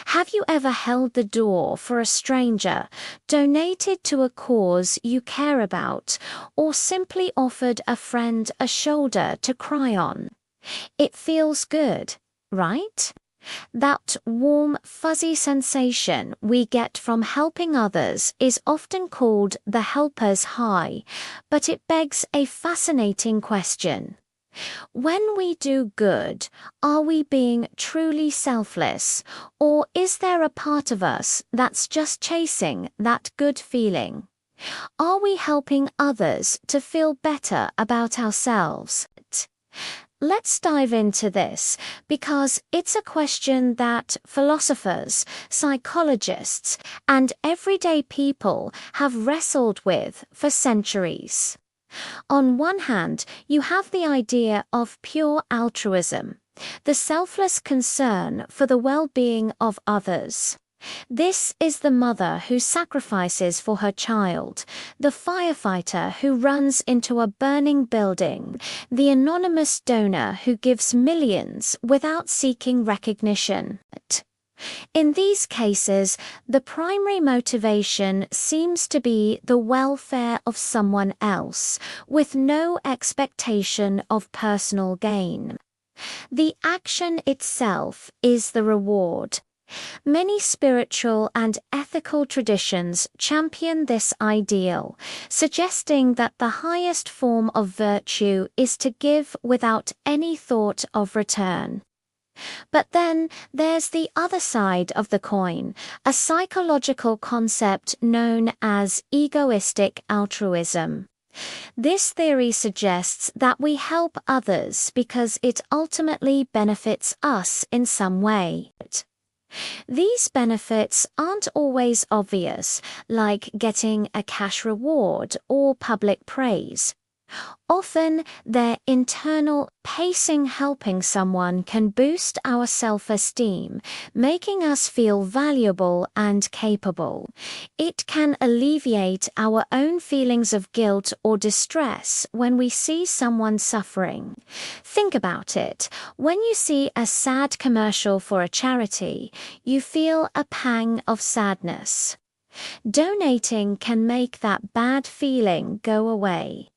Have you ever held the door for a stranger, donated to a cause you care about, or simply offered a friend a shoulder to cry on? It feels good, right? That warm, fuzzy sensation we get from helping others is often called the helper's high, but it begs a fascinating question. When we do good, are we being truly selfless, or is there a part of us that's just chasing that good feeling? Are we helping others to feel better about ourselves? Let's dive into this, because it's a question that philosophers, psychologists, and everyday people have wrestled with for centuries. On one hand, you have the idea of pure altruism, the selfless concern for the well-being of others. This is the mother who sacrifices for her child, the firefighter who runs into a burning building, the anonymous donor who gives millions without seeking recognition. In these cases, the primary motivation seems to be the welfare of someone else, with no expectation of personal gain. The action itself is the reward. Many spiritual and ethical traditions champion this ideal, suggesting that the highest form of virtue is to give without any thought of return. But then there's the other side of the coin, a psychological concept known as egoistic altruism. This theory suggests that we help others because it ultimately benefits us in some way. These benefits aren't always obvious, like getting a cash reward or public praise. Often, their internal pacing helping someone can boost our self-esteem, making us feel valuable and capable. It can alleviate our own feelings of guilt or distress when we see someone suffering. Think about it. When you see a sad commercial for a charity, you feel a pang of sadness. Donating can make that bad feeling go away.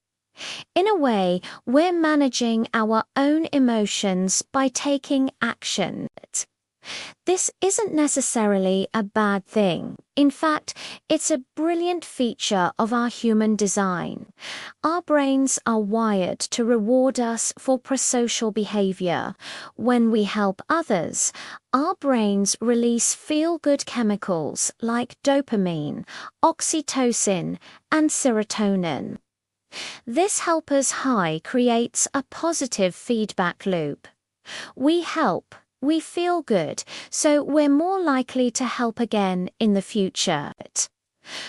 In a way, we're managing our own emotions by taking action. This isn't necessarily a bad thing. In fact, it's a brilliant feature of our human design. Our brains are wired to reward us for prosocial behavior. When we help others, our brains release feel-good chemicals like dopamine, oxytocin, and serotonin. This helper's high creates a positive feedback loop. We help, we feel good, so we're more likely to help again in the future.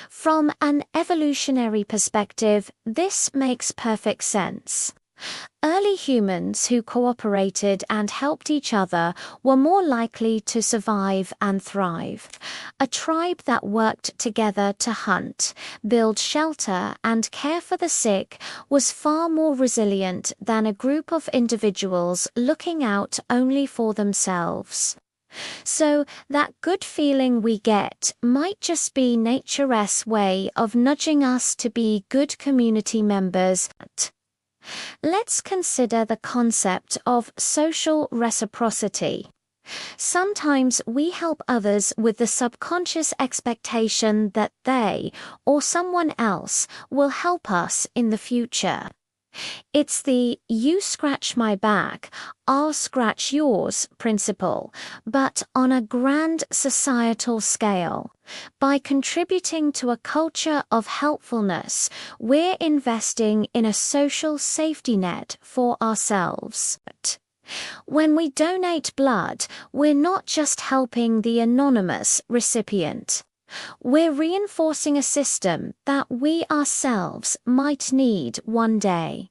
From an evolutionary perspective, this makes perfect sense. Early humans who cooperated and helped each other were more likely to survive and thrive. A tribe that worked together to hunt, build shelter, and care for the sick was far more resilient than a group of individuals looking out only for themselves. So that good feeling we get might just be nature's way of nudging us to be good community members. Let's consider the concept of social reciprocity. Sometimes we help others with the subconscious expectation that they, or someone else, will help us in the future. It's the "you scratch my back, I'll scratch yours" principle, but on a grand societal scale. By contributing to a culture of helpfulness, we're investing in a social safety net for ourselves. When we donate blood, we're not just helping the anonymous recipient. We're reinforcing a system that we ourselves might need one day.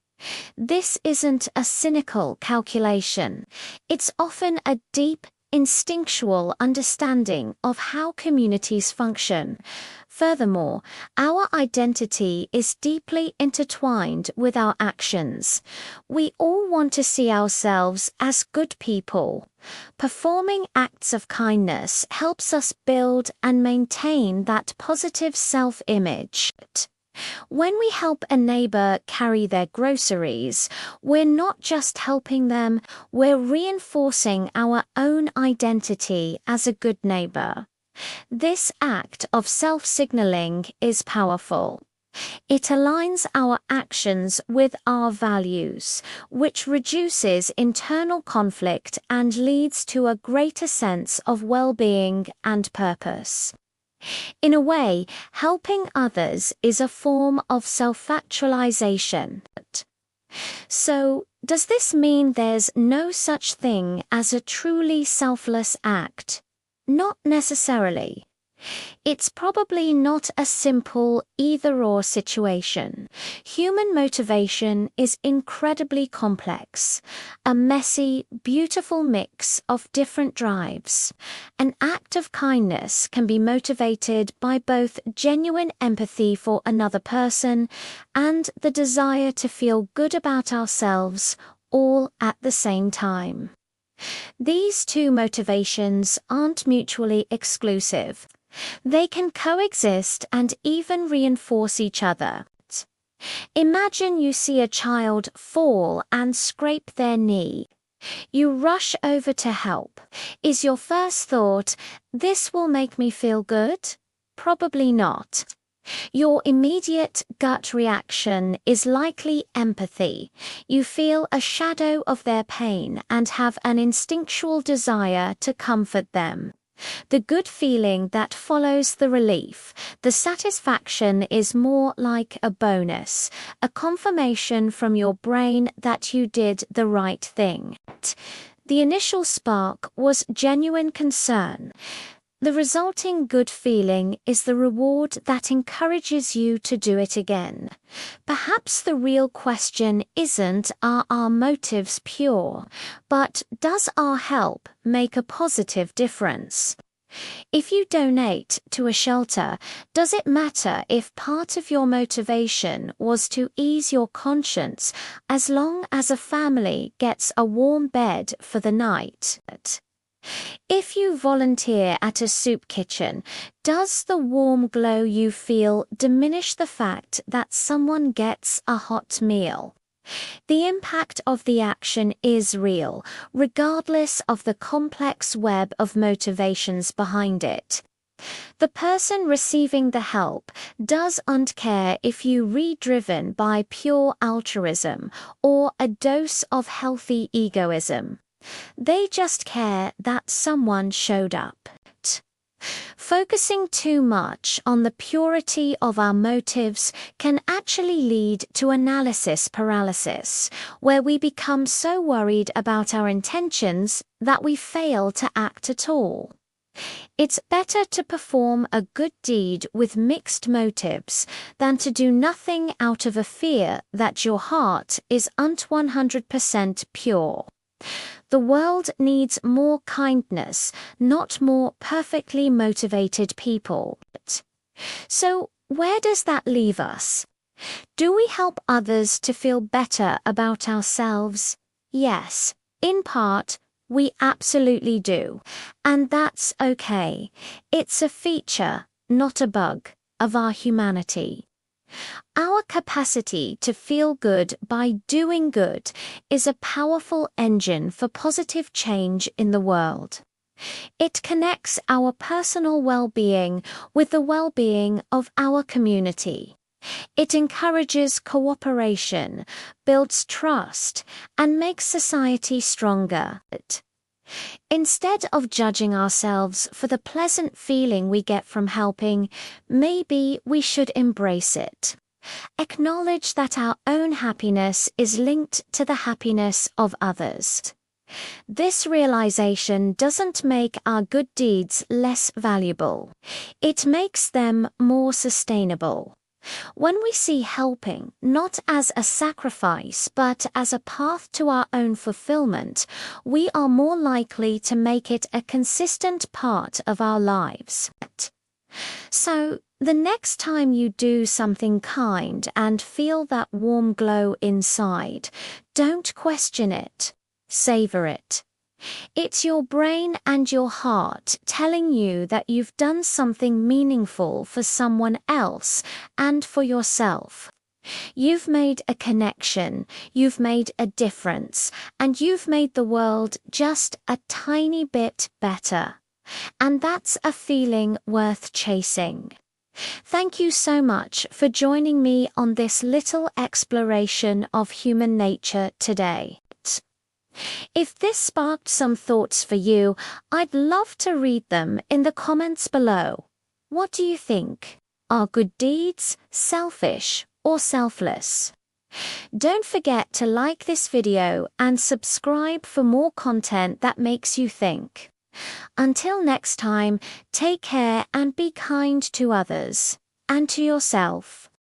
This isn't a cynical calculation. It's often a deep, instinctual understanding of how communities function. Furthermore, our identity is deeply intertwined with our actions. We all want to see ourselves as good people. Performing acts of kindness helps us build and maintain that positive self-image. When we help a neighbor carry their groceries, we're not just helping them, we're reinforcing our own identity as a good neighbor. This act of self-signaling is powerful. It aligns our actions with our values, which reduces internal conflict and leads to a greater sense of well-being and purpose. In a way, helping others is a form of self-actualization. So, does this mean there's no such thing as a truly selfless act? Not necessarily. It's probably not a simple either-or situation. Human motivation is incredibly complex, a messy, beautiful mix of different drives. An act of kindness can be motivated by both genuine empathy for another person and the desire to feel good about ourselves, all at the same time. These two motivations aren't mutually exclusive. They can coexist and even reinforce each other. Imagine you see a child fall and scrape their knee. You rush over to help. Is your first thought, "This will make me feel good"? Probably not. Your immediate gut reaction is likely empathy. You feel a shadow of their pain and have an instinctual desire to comfort them. The good feeling that follows the relief, the satisfaction, is more like a bonus, a confirmation from your brain that you did the right thing. The initial spark was genuine concern. The resulting good feeling is the reward that encourages you to do it again. Perhaps the real question isn't, are our motives pure, but does our help make a positive difference? If you donate to a shelter, does it matter if part of your motivation was to ease your conscience, as long as a family gets a warm bed for the night? If you volunteer at a soup kitchen, does the warm glow you feel diminish the fact that someone gets a hot meal? The impact of the action is real, regardless of the complex web of motivations behind it. The person receiving the help doesn't care if you are driven by pure altruism or a dose of healthy egoism. They just care that someone showed up. Focusing too much on the purity of our motives can actually lead to analysis paralysis, where we become so worried about our intentions that we fail to act at all. It's better to perform a good deed with mixed motives than to do nothing out of a fear that your heart isn't 100% pure. The world needs more kindness, not more perfectly motivated people. So, where does that leave us? Do we help others to feel better about ourselves? Yes, in part, we absolutely do. And that's okay. It's a feature, not a bug, of our humanity. Our capacity to feel good by doing good is a powerful engine for positive change in the world. It connects our personal well-being with the well-being of our community. It encourages cooperation, builds trust, and makes society stronger. Instead of judging ourselves for the pleasant feeling we get from helping, maybe we should embrace it. Acknowledge that our own happiness is linked to the happiness of others. This realization doesn't make our good deeds less valuable. It makes them more sustainable. When we see helping not as a sacrifice but as a path to our own fulfillment, we are more likely to make it a consistent part of our lives. So, the next time you do something kind and feel that warm glow inside, don't question it. Savor it. It's your brain and your heart telling you that you've done something meaningful for someone else and for yourself. You've made a connection, you've made a difference, and you've made the world just a tiny bit better. And that's a feeling worth chasing. Thank you so much for joining me on this little exploration of human nature today. If this sparked some thoughts for you, I'd love to read them in the comments below. What do you think? Are good deeds selfish or selfless? Don't forget to like this video and subscribe for more content that makes you think. Until next time, take care and be kind to others and to yourself.